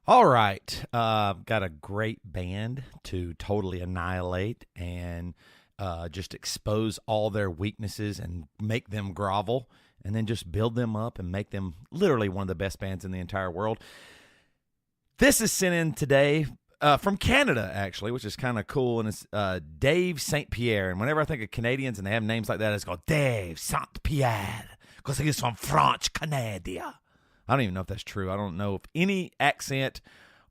All right. Got a great band to totally annihilate and just expose all their weaknesses and make them grovel and then just build them up and make them literally one of the best bands in the entire world. This is sent in today from Canada, actually, which is kind of cool. And it's Dave St. Pierre. And whenever I think of Canadians and they have names like that, it's called Dave St. Pierre because he's from French Canada. I don't even know if that's true. I don't know if any accent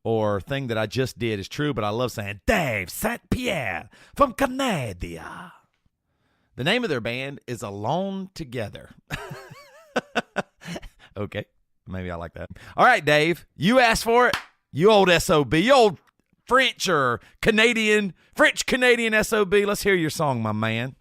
or thing that I just did is true, but I love saying Dave St. Pierre from Canada. The name of their band is Alone Together. Okay, maybe I like that. All right, Dave, you asked for it. You old SOB, you old French or Canadian, French-Canadian SOB. Let's hear your song, my man.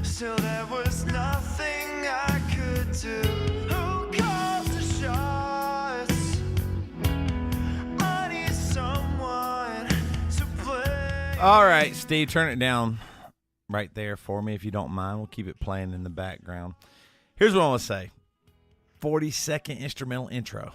Still there was nothing I could do. Who calls the shots? I need someone to play. All right, Steve, turn it down right there for me if you don't mind. We'll keep it playing in the background. Here's what I want to say. 40-second instrumental intro.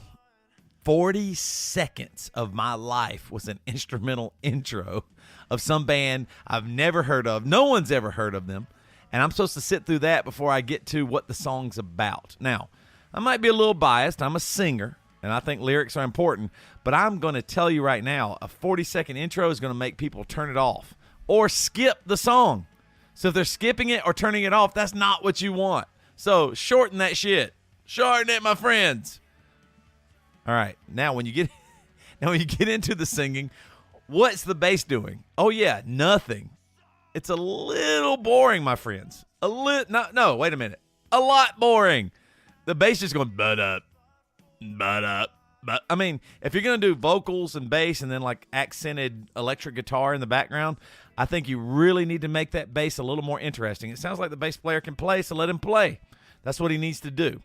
40 seconds of my life was an instrumental intro of some band I've never heard of. No one's ever heard of them. And I'm supposed to sit through that before I get to what the song's about. Now, I might be a little biased. I'm a singer, and I think lyrics are important. But I'm going to tell you right now, a 40-second intro is going to make people turn it off or skip the song. So if they're skipping it or turning it off, that's not what you want. So shorten that shit. Shorten it, my friends. All right. Now when you get into the singing, what's the bass doing? Oh yeah, nothing. It's a little boring, my friends. No, wait a minute. A lot boring. The bass is going but. I mean, if you're going to do vocals and bass and then like accented electric guitar in the background, I think you really need to make that bass a little more interesting. It sounds like the bass player can play, so let him play. That's what he needs to do.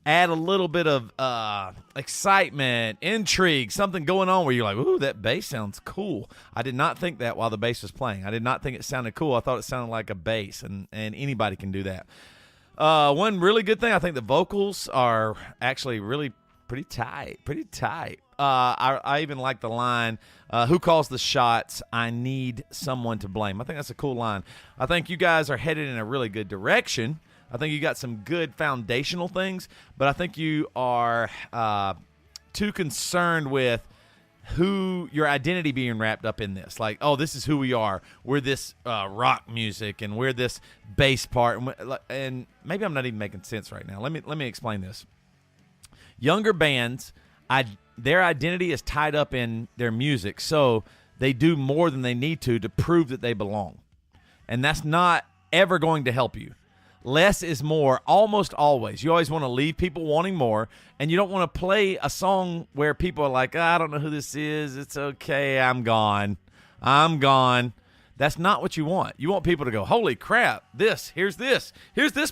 Add a little bit of excitement, intrigue, something going on where you're like, ooh, that bass sounds cool. I did not think that while the bass was playing. I did not think it sounded cool. I thought it sounded like a bass, and anybody can do that. One really good thing, I think the vocals are actually really pretty tight. I even like the line, who calls the shots? I need someone to blame. I think that's a cool line. I think you guys are headed in a really good direction. I think you got some good foundational things, but I think you are too concerned with who your identity being wrapped up in this. Like, oh, this is who we are. We're this rock music, and we're this bass part. And maybe I'm not even making sense right now. Let me explain this. Younger bands, their identity is tied up in their music, so they do more than they need to prove that they belong. And that's not ever going to help you. Less is more almost always. You always want to leave people wanting more, and you don't want to play a song where people are like, I don't know who this is. It's okay. I'm gone. That's not what you want. You want people to go, holy crap, here's this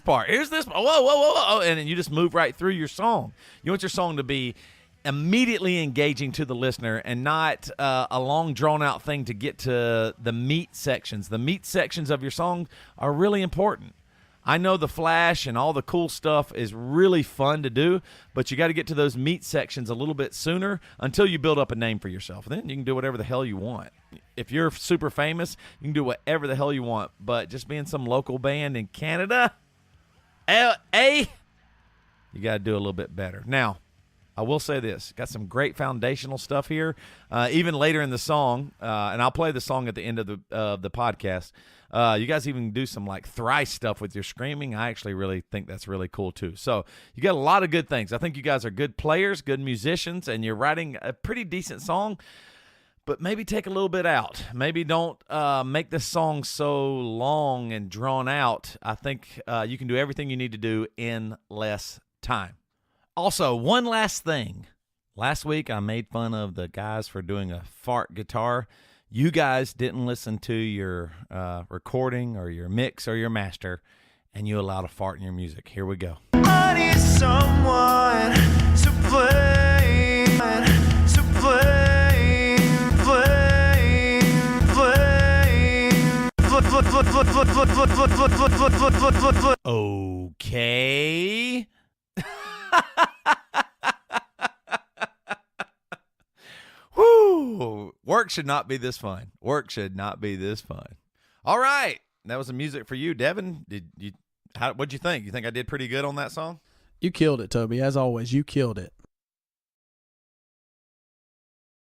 part, whoa, and then you just move right through your song. You want your song to be immediately engaging to the listener and not a long, drawn-out thing to get to the meat sections. The meat sections of your song are really important. I know the flash and all the cool stuff is really fun to do, but you got to get to those meat sections a little bit sooner until you build up a name for yourself. Then you can do whatever the hell you want. If you're super famous, you can do whatever the hell you want, but just being some local band in Canada, you got to do a little bit better. Now, I will say this. Got some great foundational stuff here. Even later in the song, and I'll play the song at the end of the podcast. You guys even do some like thrice stuff with your screaming. I actually really think that's really cool too. So you got a lot of good things. I think you guys are good players, good musicians, and you're writing a pretty decent song. But maybe take a little bit out. Maybe don't make this song so long and drawn out. I think you can do everything you need to do in less time. Also, one last thing. Last week, I made fun of the guys for doing a fart guitar. You guys didn't listen to your recording or your mix or your master, and you allowed a fart in your music. Here we go. I need someone to play, Okay. Woo! Work should not be this fun. Work should not be this fun. All right. That was the music for you, Devin. What'd you think? You think I did pretty good on that song? You killed it, Toby. As always, you killed it.